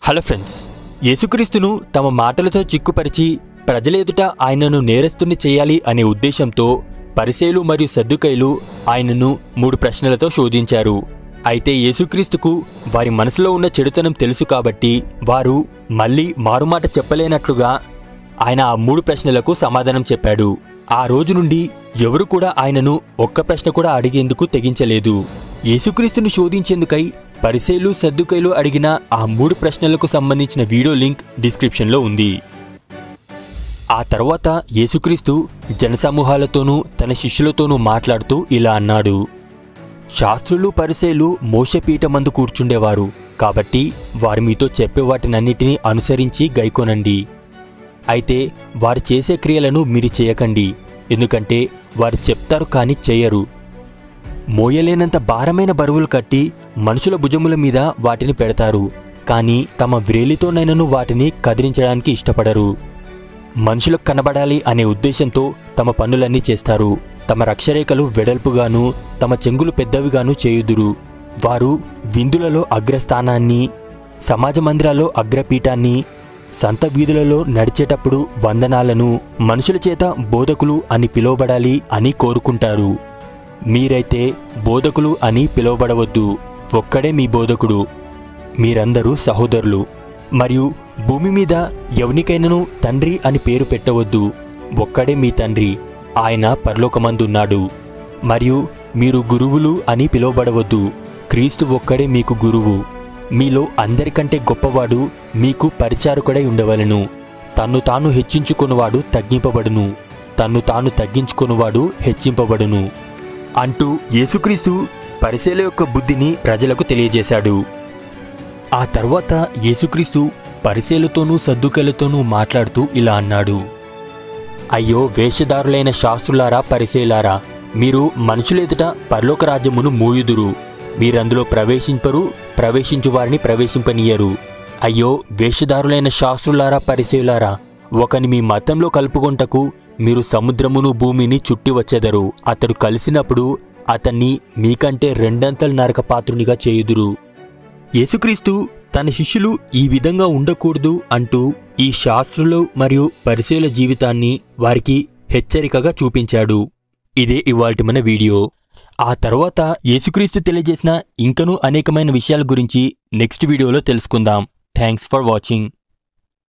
Hello friends, యేసుక్రీస్తును తమ మాటలతో చిక్కుపరిచి ప్రజల ఎదుట ఆయనను నేరస్తుని చేయాలి అనే ఉద్దేశంతో పరిసయ్యులు మరియు సద్దుకయ్యులు ఆయనను 3 ప్రశ్నలతో శోధించారు. అయితే యేసుక్రీస్తుకు వారి మనసులో ఉన్న చెడుతనం తెలుసు కాబట్టి వారు మళ్ళీ మారుమాట చెప్పలేనట్లుగా ఆయన ఆ 3 ప్రశ్నలకు సమాధానం చెప్పాడు. ఆ రోజు నుండి ఎవరు కూడా ఆయనను ఒక్క ప్రశ్న కూడా అడిగేందుకు తెగించలేదు. యేసుక్రీస్తును శోధించేందుకై పరిసయ్యులు సద్దుకయ్యులు అడిగిన ఆ 3 ప్రశ్నలకు సంబంధించిన వీడియో లింక్ డిస్క్రిప్షన్లో ఉంది. ఆ తర్వాత యేసుక్రీస్తు జనసమూహాలతోనూ తన శిష్యులతోనూ మాట్లాడుతూ ఇలా అన్నాడు. శాస్త్రులు పరిసయ్యులు మోషే పీఠమందు కూర్చుండేవారు కాబట్టి వారు మీతో చెప్పే వాటినన్నిటినీ అనుసరించి గైకొనండి. అయితే వారు చేసే క్రియలను మీరు చేయకండి, ఎందుకంటే వారు చెప్తారు కానీ చెయ్యరు. మోయలేనంత భారమైన బరువులు కట్టి మనుషుల భుజముల మీద వాటిని పెడతారు, కానీ తమ వ్రేలితోనైనను వాటిని కదిలించడానికి ఇష్టపడరు. మనుషులకు కనబడాలి అనే ఉద్దేశంతో తమ పనులన్నీ చేస్తారు. తమ రక్షరేఖలు వెడల్పుగాను తమ చెంగులు పెద్దవిగాను చేయుదురు. వారు విందులలో అగ్రస్థానాన్ని, సమాజ మందిరాల్లో అగ్రపీఠాన్ని, సంత వీధులలో నడిచేటప్పుడు వందనాలను, మనుషుల చేత బోధకులు అని పిలువబడాలి అని కోరుకుంటారు. మీరైతే బోధకులు అని పిలువబడవద్దు, ఒక్కడే మీ బోధకుడు. మీరందరూ సహోదరులు. మరియు భూమి మీద ఎవనికైనను తండ్రి అని పేరు పెట్టవద్దు, ఒక్కడే మీ తండ్రి, ఆయన పరలోకమందున్నాడు. మరియు మీరు గురువులు అని పిలువబడవద్దు, క్రీస్తు ఒక్కడే మీకు గురువు. మీలో అందరికంటే గొప్పవాడు మీకు పరిచారకుడై ఉండవలెను. తన్ను తాను హెచ్చించుకున్నవాడు తగ్గింపబడును, తన్ను తాను తగ్గించుకున్నవాడు హెచ్చింపబడును అంటూ యేసుక్రీస్తు పరిసయ్యుల యొక్క బుద్ధిని ప్రజలకు తెలియజేశాడు. ఆ తర్వాత యేసుక్రీస్తు పరిసయ్యులతోనూ సద్దుకయ్యులతోనూ మాట్లాడుతూ ఇలా అన్నాడు. అయ్యో వేషధారులైన శాస్త్రులారా పరిసయ్యులారా, మీరు మనుషుల ఎదుట పరలోక రాజ్యమును మూయుదురు, మీరందులో ప్రవేశింపరు, ప్రవేశించు వారిని ప్రవేశింపనీయరు. అయ్యో వేషధారులైన శాస్త్రులారా పరిసయ్యులారా, ఒకని మీ మతంలో కలుపుకొంటకు మీరు సముద్రమును భూమిని చుట్టి వచ్చెదరు. అతడు కలిసినప్పుడు అతన్ని మీకంటే 2 నరకపాత్రునిగా చేయుదురు. యేసుక్రీస్తు తన శిష్యులు ఈ విధంగా ఉండకూడదు అంటూ ఈ శాస్త్రులు మరియు పరిసయ్యుల జీవితాన్ని వారికి హెచ్చరికగా చూపించాడు. ఇదే ఇవాల్టి మన వీడియో. ఆ తర్వాత యేసుక్రీస్తు తెలియజేసిన ఇంకనూ అనేకమైన విషయాల గురించి నెక్స్ట్ వీడియోలో తెలుసుకుందాం. Thanks for watching.